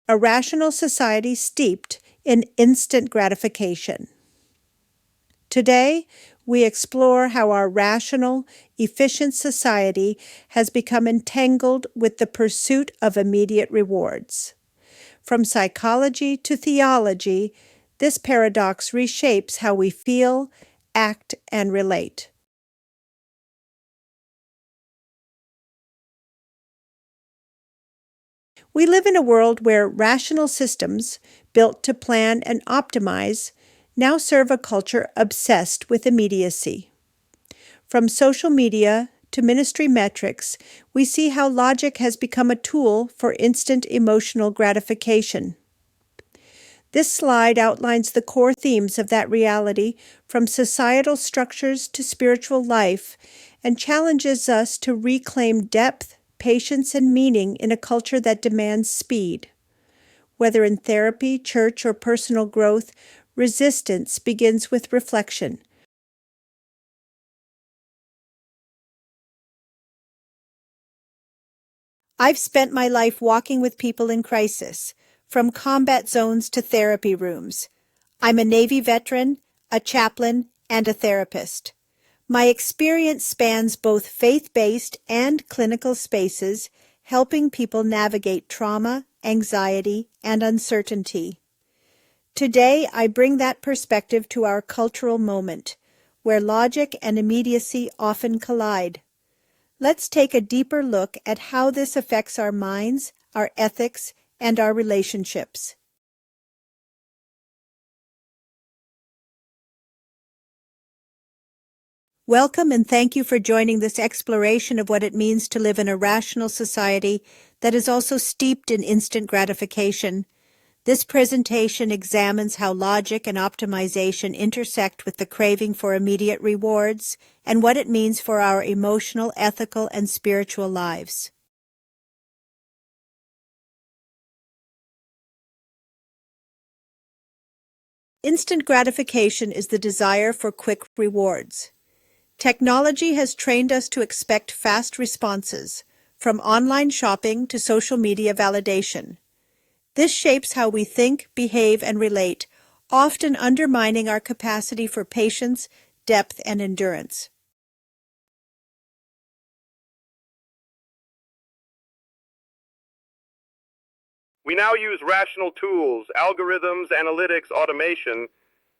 A rational society steeped in instant gratification. Today, we explore how our rational, efficient society has become entangled with the pursuit of immediate rewards. From psychology to theology, this paradox reshapes how we feel, act, and relate. We live in a world where rational systems, built to plan and optimize, now serve a culture obsessed with immediacy. From social media to ministry metrics, we see how logic has become a tool for instant emotional gratification. This slide outlines the core themes of that reality, from societal structures to spiritual life, and challenges us to reclaim depth, patience, and meaning in a culture that demands speed. Whether in therapy, church, or personal growth, resistance begins with reflection. I've spent my life walking with people in crisis, from combat zones to therapy rooms. I'm a Navy veteran, a chaplain, and a therapist. My experience spans both faith-based and clinical spaces, helping people navigate trauma, anxiety, and uncertainty. Today, I bring that perspective to our cultural moment, where logic and immediacy often collide. Let's take a deeper look at how this affects our minds, our ethics, and our relationships. Welcome and thank you for joining this exploration of what it means to live in a rational society that is also steeped in instant gratification. This presentation examines how logic and optimization intersect with the craving for immediate rewards and what it means for our emotional, ethical, and spiritual lives. Instant gratification is the desire for quick rewards. Technology has trained us to expect fast responses, from online shopping to social media validation. This shapes how we think, behave, and relate, often undermining our capacity for patience, depth, and endurance. We now use rational tools, algorithms, analytics, automation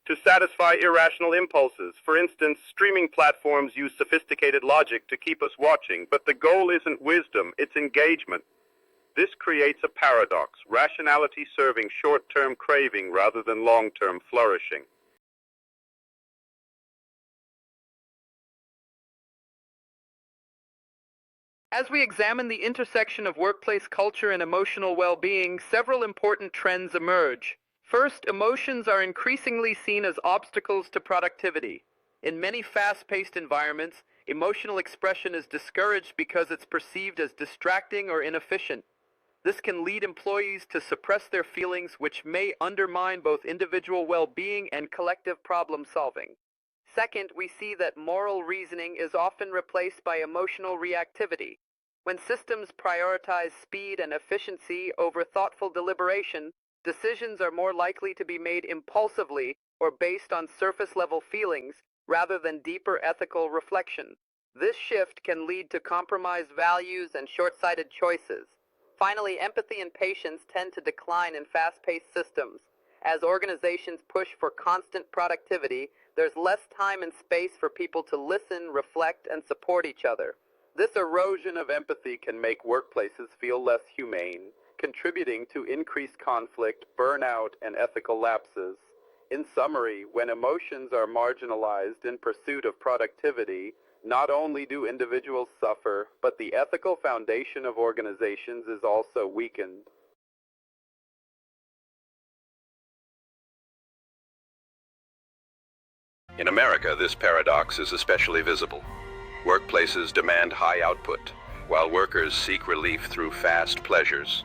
to satisfy irrational impulses. For instance, streaming platforms use sophisticated logic to keep us watching, but the goal isn't wisdom, it's engagement. This creates a paradox, rationality serving short-term craving rather than long-term flourishing. As we examine the intersection of workplace culture and emotional well-being, several important trends emerge. First, emotions are increasingly seen as obstacles to productivity. In many fast-paced environments, emotional expression is discouraged because it's perceived as distracting or inefficient. This can lead employees to suppress their feelings, which may undermine both individual well-being and collective problem-solving. Second, we see that moral reasoning is often replaced by emotional reactivity. When systems prioritize speed and efficiency over thoughtful deliberation, decisions are more likely to be made impulsively or based on surface-level feelings rather than deeper ethical reflection. This shift can lead to compromised values and short-sighted choices. Finally, empathy and patience tend to decline in fast-paced systems. As organizations push for constant productivity, there's less time and space for people to listen, reflect, and support each other. This erosion of empathy can make workplaces feel less humane, contributing to increased conflict, burnout, and ethical lapses. In summary, when emotions are marginalized in pursuit of productivity, not only do individuals suffer, but the ethical foundation of organizations is also weakened. In America, this paradox is especially visible. Workplaces demand high output, while workers seek relief through fast pleasures,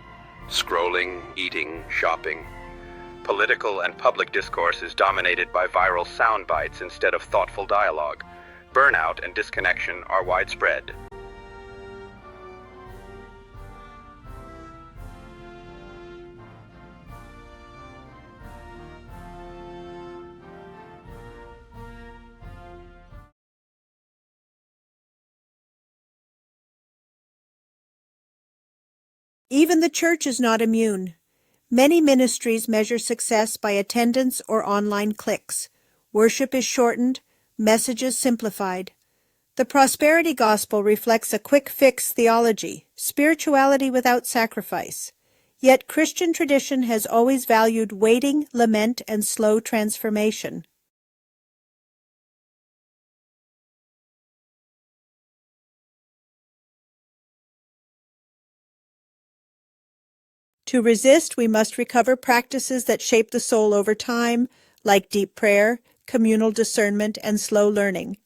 scrolling, eating, shopping. Political and public discourse is dominated by viral sound bites instead of thoughtful dialogue. Burnout and disconnection are widespread. Even the church is not immune. Many ministries measure success by attendance or online clicks. Worship is shortened, messages simplified. The prosperity gospel reflects a quick-fix theology, spirituality without sacrifice. Yet Christian tradition has always valued waiting, lament, and slow transformation. To resist, we must recover practices that shape the soul over time, like deep prayer, communal discernment, and slow learning.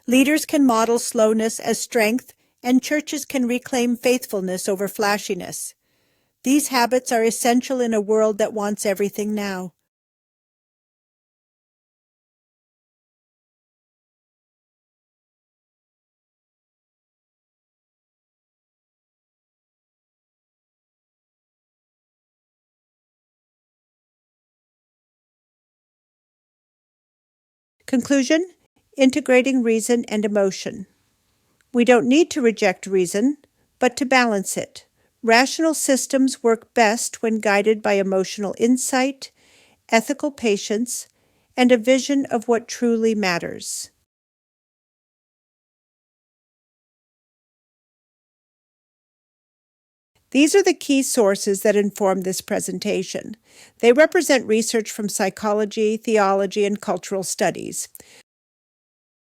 Leaders can model slowness as strength, and churches can reclaim faithfulness over flashiness. These habits are essential in a world that wants everything now. Conclusion: integrating reason and emotion. We don't need to reject reason, but to balance it. Rational systems work best when guided by emotional insight, ethical patience, and a vision of what truly matters. These are the key sources that inform this presentation. They represent research from psychology, theology, and cultural studies.